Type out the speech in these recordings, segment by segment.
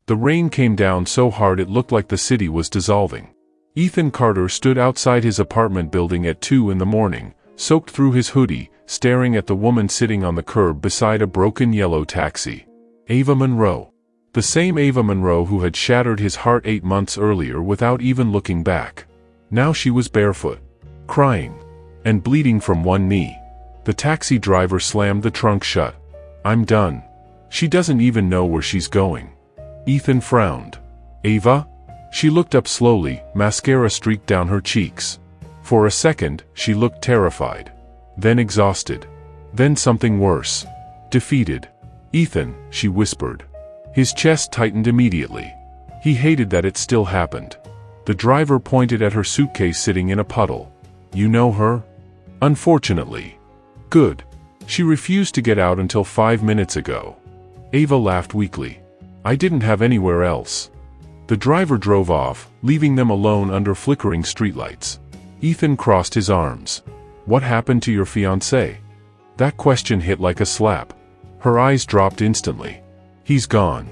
The rain came down so hard it looked like the city was dissolving. Ethan Carter stood outside his apartment building at 2 in the morning, soaked through his hoodie, staring at the woman sitting on the curb beside a broken yellow taxi. Ava Monroe. The same Ava Monroe who had shattered his heart 8 months earlier without even looking back. Now she was barefoot, crying, and bleeding from one knee. The taxi driver slammed the trunk shut. "I'm done. She doesn't even know where she's going." Ethan frowned. "Ava?" She looked up slowly, mascara streaked down her cheeks. For a second, she looked terrified. Then exhausted. Then something worse. Defeated. "Ethan," she whispered. His chest tightened immediately. He hated that it still happened. The driver pointed at her suitcase sitting in a puddle. "You know her?" "Unfortunately." "Good. She refused to get out until 5 minutes ago." Ava laughed weakly. "I didn't have anywhere else." The driver drove off, leaving them alone under flickering streetlights. Ethan crossed his arms. "What happened to your fiancé?" That question hit like a slap. Her eyes dropped instantly. "He's gone."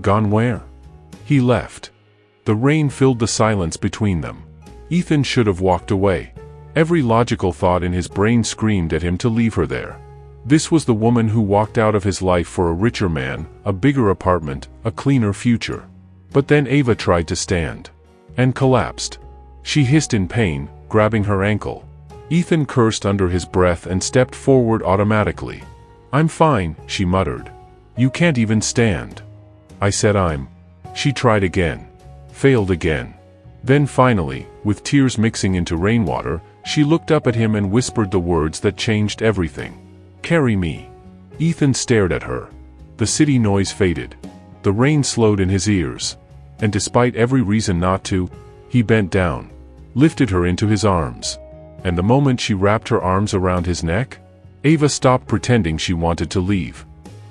"Gone where?" "He left." The rain filled the silence between them. Ethan should have walked away. Every logical thought in his brain screamed at him to leave her there. This was the woman who walked out of his life for a richer man, a bigger apartment, a cleaner future. But then Ava tried to stand. And collapsed. She hissed in pain, grabbing her ankle. Ethan cursed under his breath and stepped forward automatically. "I'm fine," she muttered. "You can't even stand." "I said I'm." She tried again. Failed again. Then finally, with tears mixing into rainwater, she looked up at him and whispered the words that changed everything. "Carry me." Ethan stared at her. The city noise faded. The rain slowed in his ears. And despite every reason not to, he bent down, lifted her into his arms. And the moment she wrapped her arms around his neck, Ava stopped pretending she wanted to leave.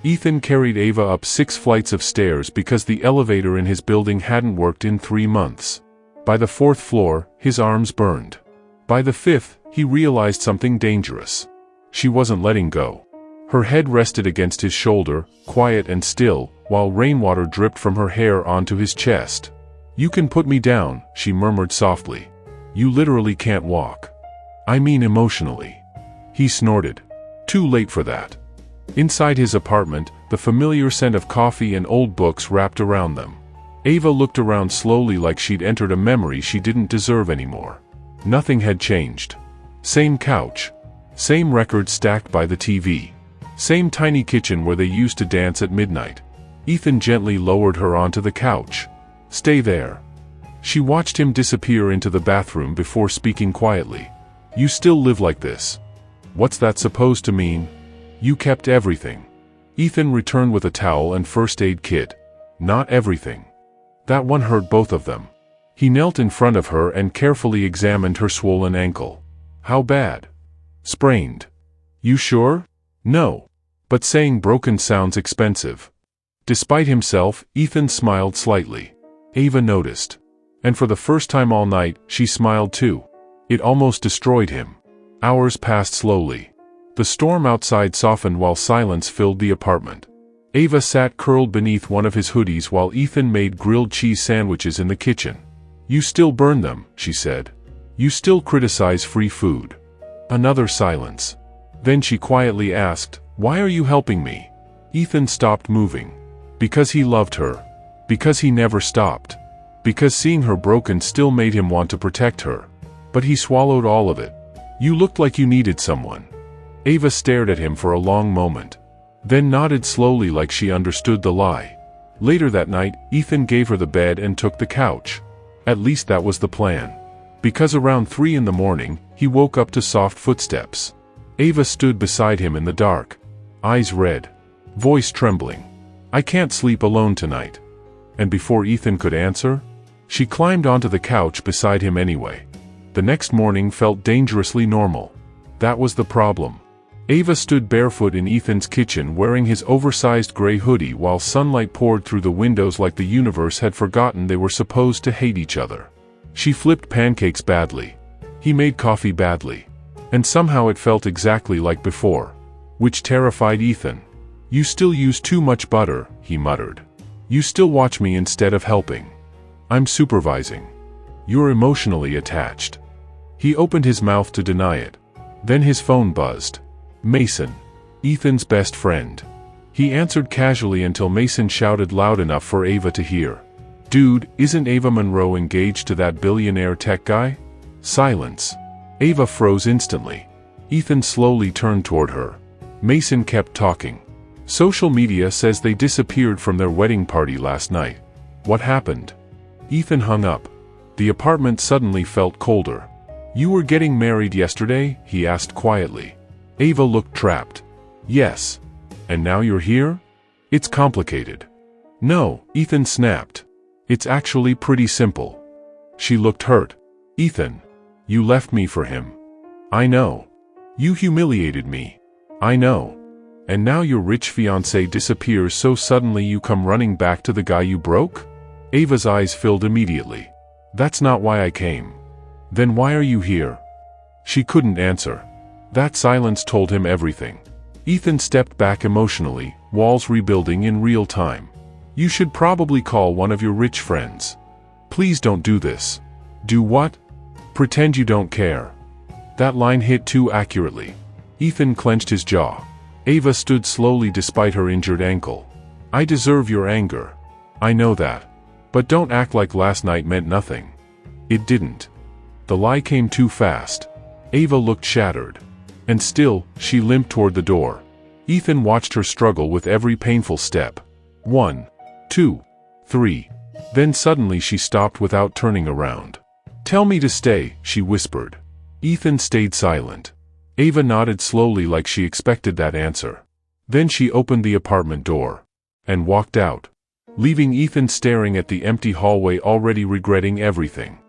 Ethan carried Ava up 6 flights of stairs because the elevator in his building hadn't worked in 3 months. By the 4th floor, his arms burned. By the 5th, he realized something dangerous. She wasn't letting go. Her head rested against his shoulder, quiet and still, while rainwater dripped from her hair onto his chest. "You can put me down," she murmured softly. "You literally can't walk." "I mean emotionally." He snorted. Too late for that. Inside his apartment, the familiar scent of coffee and old books wrapped around them. Ava looked around slowly like she'd entered a memory she didn't deserve anymore. Nothing had changed. Same couch. Same records stacked by the TV. Same tiny kitchen where they used to dance at midnight. Ethan gently lowered her onto the couch. "Stay there." She watched him disappear into the bathroom before speaking quietly. "You still live like this." "What's that supposed to mean?" "You kept everything." Ethan returned with a towel and first aid kit. "Not everything." That one hurt both of them. He knelt in front of her and carefully examined her swollen ankle. "How bad?" "Sprained." "You sure?" "No. But saying broken sounds expensive." Despite himself, Ethan smiled slightly. Ava noticed. And for the first time all night, she smiled too. It almost destroyed him. Hours passed slowly. The storm outside softened while silence filled the apartment. Ava sat curled beneath one of his hoodies while Ethan made grilled cheese sandwiches in the kitchen. "You still burn them," she said. "You still criticize free food." Another silence. Then she quietly asked, "Why are you helping me?" Ethan stopped moving. Because he loved her. Because he never stopped. Because seeing her broken still made him want to protect her. But he swallowed all of it. "You looked like you needed someone." Ava stared at him for a long moment. Then nodded slowly like she understood the lie. Later that night, Ethan gave her the bed and took the couch. At least that was the plan. Because around 3 in the morning, he woke up to soft footsteps. Ava stood beside him in the dark. Eyes red. Voice trembling. "I can't sleep alone tonight." And before Ethan could answer, she climbed onto the couch beside him anyway. The next morning felt dangerously normal. That was the problem. Ava stood barefoot in Ethan's kitchen wearing his oversized gray hoodie while sunlight poured through the windows like the universe had forgotten they were supposed to hate each other. She flipped pancakes badly. He made coffee badly. And somehow it felt exactly like before. Which terrified Ethan. "You still use too much butter," he muttered. You still watch me instead of helping. I'm supervising. You're emotionally attached. He opened his mouth to deny it. Then his phone buzzed. Mason. Ethan's best friend. He answered casually until Mason shouted loud enough for Ava to hear. Dude, isn't Ava Monroe engaged to that billionaire tech guy? Silence. Ava froze instantly. Ethan slowly turned toward her. Mason kept talking. Social media says they disappeared from their wedding party last night. What happened? Ethan hung up. The apartment suddenly felt colder. You were getting married yesterday? He asked quietly. Ava looked trapped. Yes. And now you're here? It's complicated. No, Ethan snapped. It's actually pretty simple. She looked hurt. Ethan. You left me for him. I know. You humiliated me. I know. And now your rich fiancé disappears so suddenly you come running back to the guy you broke? Ava's eyes filled immediately. That's not why I came. Then why are you here? She couldn't answer. That silence told him everything. Ethan stepped back emotionally, walls rebuilding in real time. You should probably call one of your rich friends. Please don't do this. Do what? Pretend you don't care. That line hit too accurately. Ethan clenched his jaw. Ava stood slowly despite her injured ankle. I deserve your anger. I know that. But don't act like last night meant nothing. It didn't. The lie came too fast. Ava looked shattered. And still, she limped toward the door. Ethan watched her struggle with every painful step. 1, 2, 3. Then suddenly she stopped without turning around. Tell me to stay, she whispered. Ethan stayed silent. Ava nodded slowly like she expected that answer. Then she opened the apartment door. And walked out. Leaving Ethan staring at the empty hallway already regretting everything.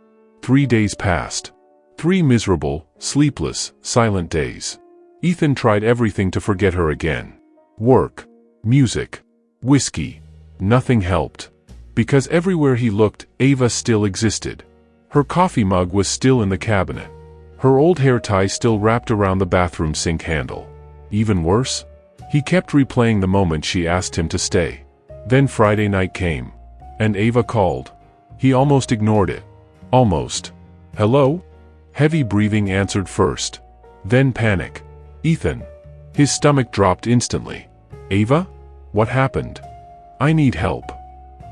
3 days passed. 3 miserable, sleepless, silent days. Ethan tried everything to forget her again. Work, music, whiskey. Nothing helped. Because everywhere he looked, Ava still existed. Her coffee mug was still in the cabinet. Her old hair tie still wrapped around the bathroom sink handle. Even worse? He kept replaying the moment she asked him to stay. Then Friday night came. And Ava called. He almost ignored it. Almost. Hello? Heavy breathing answered first. Then panic. Ethan. His stomach dropped instantly. Ava? What happened? I need help.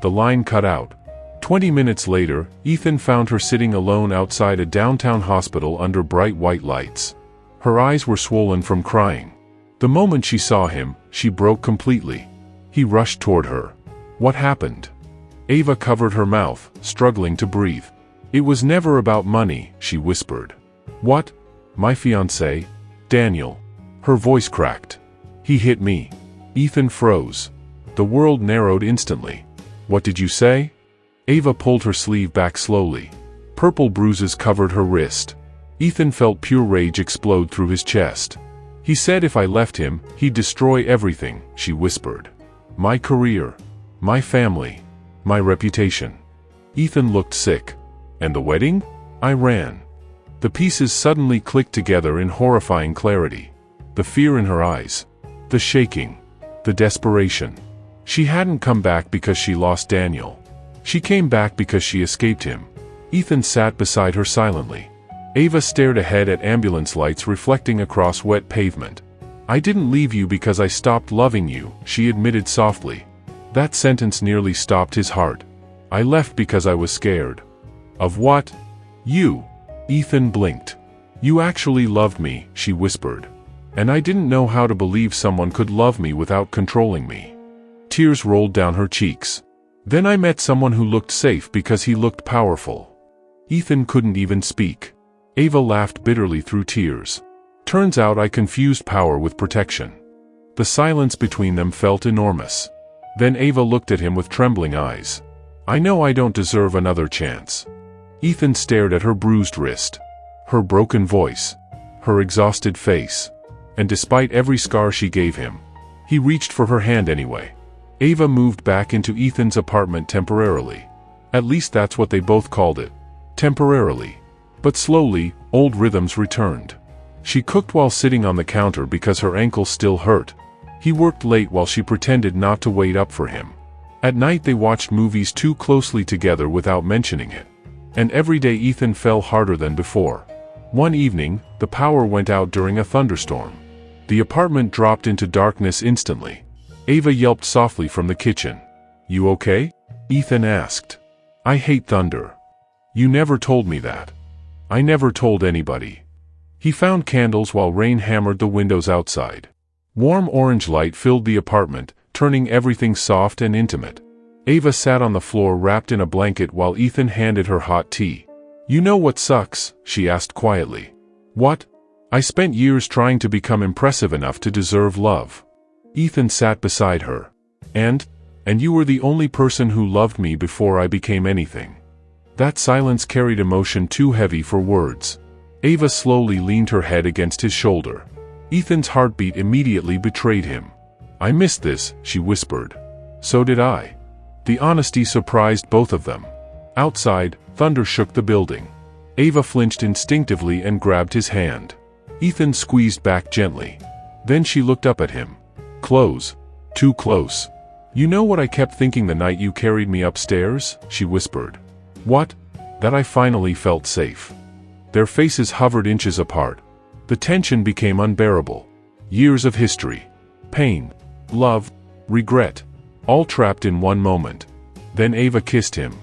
The line cut out. 20 minutes later, Ethan found her sitting alone outside a downtown hospital under bright white lights. Her eyes were swollen from crying. The moment she saw him, she broke completely. He rushed toward her. What happened? Ava covered her mouth, struggling to breathe. It was never about money, she whispered. What? My fiancé? Daniel. Her voice cracked. He hit me. Ethan froze. The world narrowed instantly. What did you say? Ava pulled her sleeve back slowly. Purple bruises covered her wrist. Ethan felt pure rage explode through his chest. He said if I left him, he'd destroy everything, she whispered. My career. My family. My reputation. Ethan looked sick. And the wedding? I ran. The pieces suddenly clicked together in horrifying clarity. The fear in her eyes. The shaking. The desperation. She hadn't come back because she lost Daniel. She came back because she escaped him. Ethan sat beside her silently. Ava stared ahead at ambulance lights reflecting across wet pavement. I didn't leave you because I stopped loving you, she admitted softly. That sentence nearly stopped his heart. I left because I was scared. Of what? You. Ethan blinked. You actually loved me, she whispered. And I didn't know how to believe someone could love me without controlling me. Tears rolled down her cheeks. Then I met someone who looked safe because he looked powerful. Ethan couldn't even speak. Ava laughed bitterly through tears. Turns out I confused power with protection. The silence between them felt enormous. Then Ava looked at him with trembling eyes. I know I don't deserve another chance. Ethan stared at her bruised wrist, her broken voice, her exhausted face. And despite every scar she gave him, he reached for her hand anyway. Ava moved back into Ethan's apartment temporarily. At least that's what they both called it. Temporarily. But slowly, old rhythms returned. She cooked while sitting on the counter because her ankle still hurt. He worked late while she pretended not to wait up for him. At night they watched movies too closely together without mentioning it. And every day Ethan fell harder than before. One evening, the power went out during a thunderstorm. The apartment dropped into darkness instantly. Ava yelped softly from the kitchen. "You okay?" Ethan asked. "I hate thunder." "You never told me that." "I never told anybody." He found candles while rain hammered the windows outside. Warm orange light filled the apartment, turning everything soft and intimate. Ava sat on the floor wrapped in a blanket while Ethan handed her hot tea. "You know what sucks?" she asked quietly. "What?" "I spent years trying to become impressive enough to deserve love." Ethan sat beside her. And you were the only person who loved me before I became anything." That silence carried emotion too heavy for words. Ava slowly leaned her head against his shoulder. Ethan's heartbeat immediately betrayed him. "I missed this," she whispered. "So did I." The honesty surprised both of them. Outside, thunder shook the building. Ava flinched instinctively and grabbed his hand. Ethan squeezed back gently. Then she looked up at him. "Close. Too close." "You know what I kept thinking the night you carried me upstairs?" she whispered. "What?" "That I finally felt safe." Their faces hovered inches apart. The tension became unbearable. Years of history. Pain. Love. Regret. All trapped in one moment. Then Ava kissed him.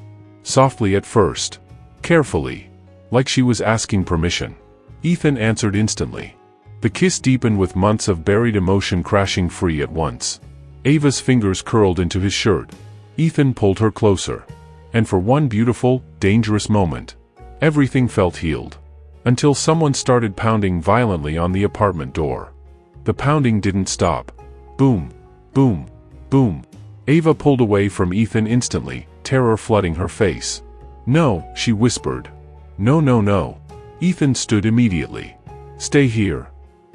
Softly at first. Carefully. Like she was asking permission. Ethan answered instantly. The kiss deepened with months of buried emotion crashing free at once. Ava's fingers curled into his shirt. Ethan pulled her closer. And for one beautiful, dangerous moment, everything felt healed. Until someone started pounding violently on the apartment door. The pounding didn't stop. Boom. Boom. Boom. Ava pulled away from Ethan instantly, terror flooding her face. "No," she whispered. "No, no, no." Ethan stood immediately. "Stay here."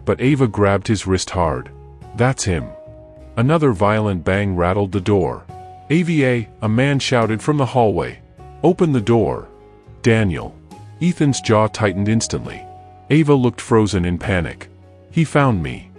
But Ava grabbed his wrist hard. "That's him." Another violent bang rattled the door. "Ava," a man shouted from the hallway. "Open the door." "Daniel." Ethan's jaw tightened instantly. Ava looked frozen in panic. "He found me."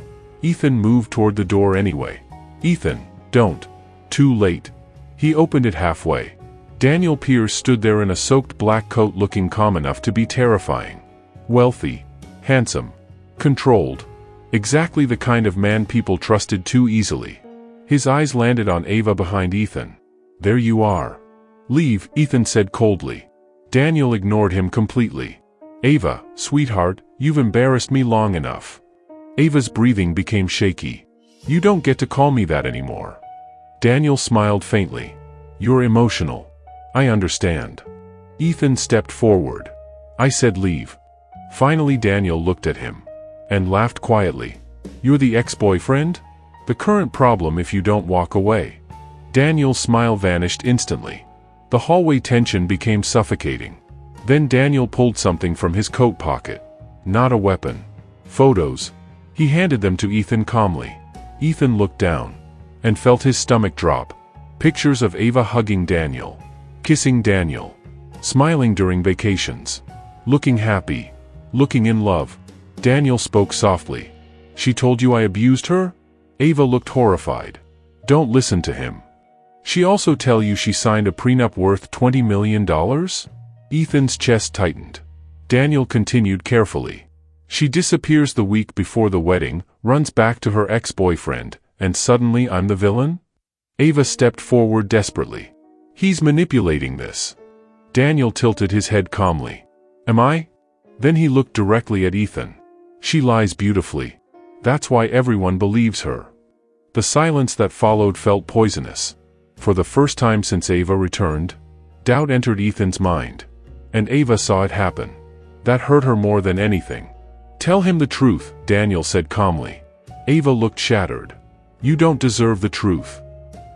Ethan moved toward the door anyway. "Ethan, don't." Too late. He opened it halfway. Daniel Pierce stood there in a soaked black coat looking calm enough to be terrifying. Wealthy. Handsome. Controlled. Exactly the kind of man people trusted too easily. His eyes landed on Ava behind Ethan. "There you are." "Leave," Ethan said coldly. Daniel ignored him completely. "Ava, sweetheart, you've embarrassed me long enough." Ava's breathing became shaky. "You don't get to call me that anymore." Daniel smiled faintly. "You're emotional. I understand." Ethan stepped forward. "I said leave." Finally Daniel looked at him. And laughed quietly. "You're the ex-boyfriend? The current problem if you don't walk away." Daniel's smile vanished instantly. The hallway tension became suffocating. Then Daniel pulled something from his coat pocket. Not a weapon. Photos. He handed them to Ethan calmly. Ethan looked down. And felt his stomach drop. Pictures of Ava hugging Daniel. Kissing Daniel. Smiling during vacations. Looking happy. Looking in love. Daniel spoke softly. "She told you I abused her?" Ava looked horrified. "Don't listen to him." "She also tell you she signed a prenup worth $20 million? Ethan's chest tightened. Daniel continued carefully. "She disappears the week before the wedding, runs back to her ex-boyfriend, and suddenly I'm the villain?" Ava stepped forward desperately. "He's manipulating this." Daniel tilted his head calmly. "Am I?" Then he looked directly at Ethan. "She lies beautifully. That's why everyone believes her." The silence that followed felt poisonous. For the first time since Ava returned, doubt entered Ethan's mind. And Ava saw it happen. That hurt her more than anything. "Tell him the truth," Daniel said calmly. Ava looked shattered. "You don't deserve the truth."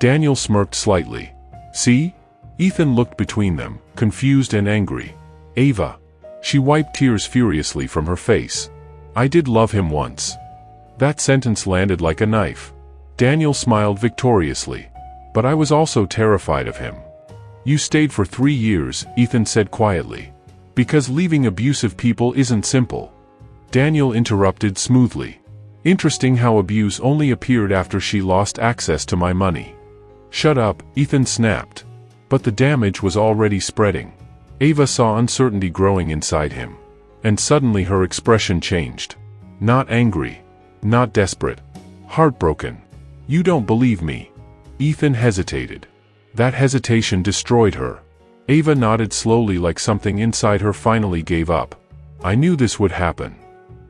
Daniel smirked slightly. "See?" Ethan looked between them, confused and angry. "Ava." She wiped tears furiously from her face. "I did love him once." That sentence landed like a knife. Daniel smiled victoriously. "But I was also terrified of him." "You stayed for 3 years," Ethan said quietly. "Because leaving abusive people isn't simple." Daniel interrupted smoothly. "Interesting how abuse only appeared after she lost access to my money." Shut up, Ethan snapped. But the damage was already spreading. Ava saw uncertainty growing inside him. And suddenly her expression changed. Not angry. Not desperate. Heartbroken. You don't believe me. Ethan hesitated. That hesitation destroyed her. Ava nodded slowly like something inside her finally gave up. I knew this would happen.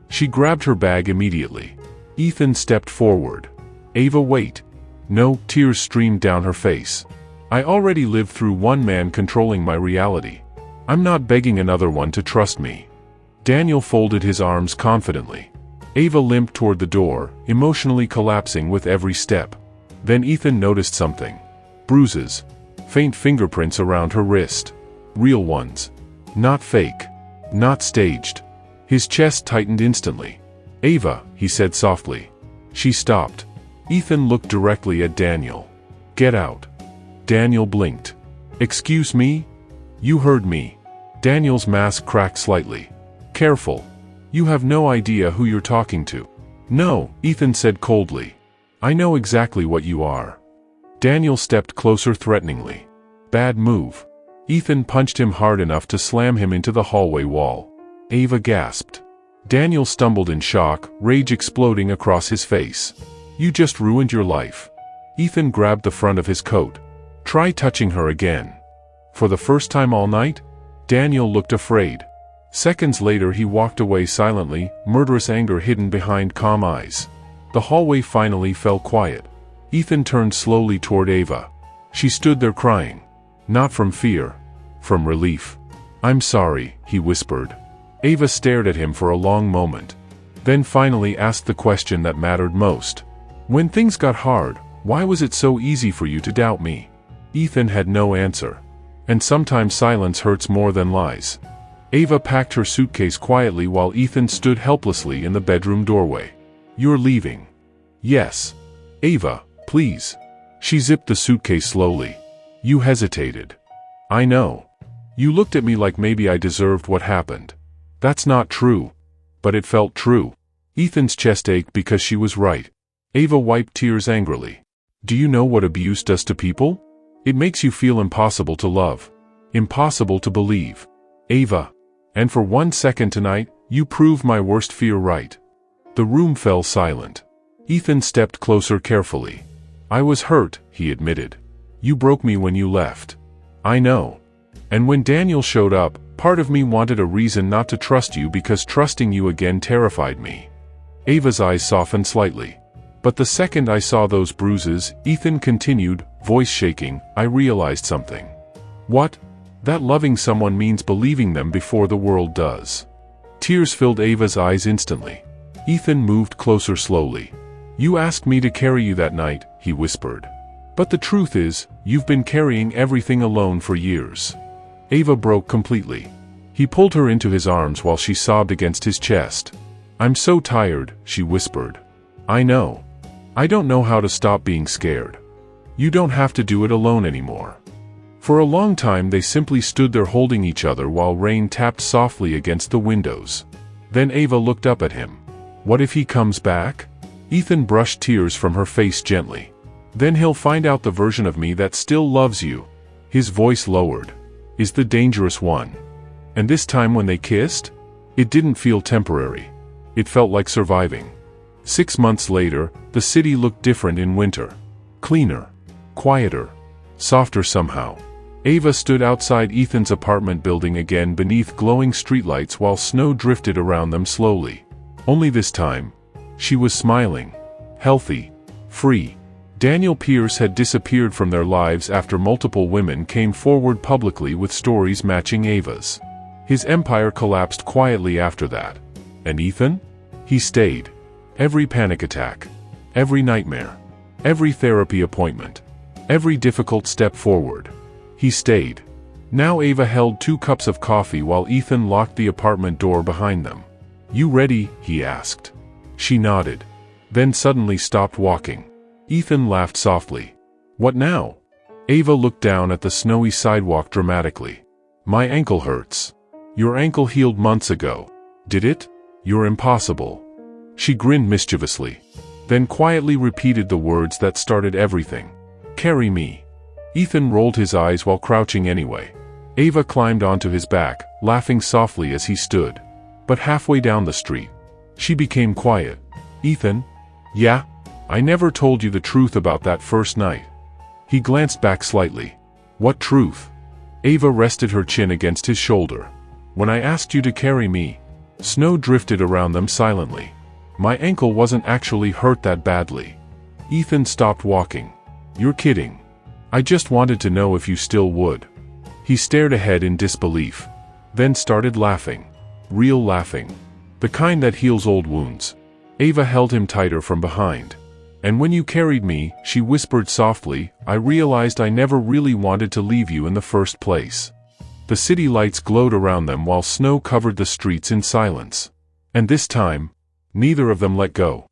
She grabbed her bag immediately. Ethan stepped forward. Ava, wait. No, tears streamed down her face. I already lived through one man controlling my reality. I'm not begging another one to trust me. Daniel folded his arms confidently. Ava limped toward the door, emotionally collapsing with every step. Then Ethan noticed something. Bruises. Faint fingerprints around her wrist. Real ones. Not fake. Not staged. His chest tightened instantly. Ava, he said softly. She stopped. Ethan looked directly at Daniel. Get out. Daniel blinked. Excuse me? You heard me. Daniel's mask cracked slightly. Careful. You have no idea who you're talking to. No, Ethan said coldly. I know exactly what you are. Daniel stepped closer threateningly. Bad move. Ethan punched him hard enough to slam him into the hallway wall. Ava gasped. Daniel stumbled in shock, rage exploding across his face. You just ruined your life. Ethan grabbed the front of his coat. Try touching her again. For the first time all night? Daniel looked afraid. Seconds later he walked away silently, murderous anger hidden behind calm eyes. The hallway finally fell quiet. Ethan turned slowly toward Ava. She stood there crying. Not from fear. From relief. I'm sorry, he whispered. Ava stared at him for a long moment. Then finally asked the question that mattered most. When things got hard, why was it so easy for you to doubt me? Ethan had no answer. And sometimes silence hurts more than lies. Ava packed her suitcase quietly while Ethan stood helplessly in the bedroom doorway. You're leaving. Yes. Ava, please. She zipped the suitcase slowly. You hesitated. I know. You looked at me like maybe I deserved what happened. That's not true. But it felt true. Ethan's chest ached because she was right. Ava wiped tears angrily. Do you know what abuse does to people? It makes you feel impossible to love. Impossible to believe. Ava. And for 1 second tonight, you proved my worst fear right. The room fell silent. Ethan stepped closer carefully. I was hurt, he admitted. You broke me when you left. I know. And when Daniel showed up, part of me wanted a reason not to trust you because trusting you again terrified me. Ava's eyes softened slightly. But the second I saw those bruises, Ethan continued, voice shaking, I realized something. What? That loving someone means believing them before the world does. Tears filled Ava's eyes instantly. Ethan moved closer slowly. You asked me to carry you that night, he whispered. But the truth is, you've been carrying everything alone for years. Ava broke completely. He pulled her into his arms while she sobbed against his chest. I'm so tired, she whispered. I know. I don't know how to stop being scared. You don't have to do it alone anymore. For a long time they simply stood there holding each other while rain tapped softly against the windows. Then Ava looked up at him. What if he comes back? Ethan brushed tears from her face gently. Then he'll find out the version of me that still loves you. His voice lowered. Is the dangerous one. And this time when they kissed? It didn't feel temporary. It felt like surviving. 6 months later, the city looked different in winter. Cleaner. Quieter. Softer somehow. Ava stood outside Ethan's apartment building again beneath glowing streetlights while snow drifted around them slowly. Only this time, she was smiling. Healthy. Free. Daniel Pierce had disappeared from their lives after multiple women came forward publicly with stories matching Ava's. His empire collapsed quietly after that. And Ethan? He stayed. Every panic attack. Every nightmare. Every therapy appointment. Every difficult step forward. He stayed. Now Ava held 2 cups of coffee while Ethan locked the apartment door behind them. You ready? He asked. She nodded. Then suddenly stopped walking. Ethan laughed softly. What now? Ava looked down at the snowy sidewalk dramatically. My ankle hurts. Your ankle healed months ago. Did it? You're impossible. She grinned mischievously. Then quietly repeated the words that started everything. Carry me. Ethan rolled his eyes while crouching anyway. Ava climbed onto his back, laughing softly as he stood. But halfway down the street, she became quiet. Ethan? Yeah? I never told you the truth about that first night. He glanced back slightly. What truth? Ava rested her chin against his shoulder. When I asked you to carry me. Snow drifted around them silently. My ankle wasn't actually hurt that badly. Ethan stopped walking. You're kidding. I just wanted to know if you still would. He stared ahead in disbelief. Then started laughing. Real laughing. The kind that heals old wounds. Ava held him tighter from behind. And when you carried me, she whispered softly, I realized I never really wanted to leave you in the first place. The city lights glowed around them while snow covered the streets in silence. And this time, neither of them let go.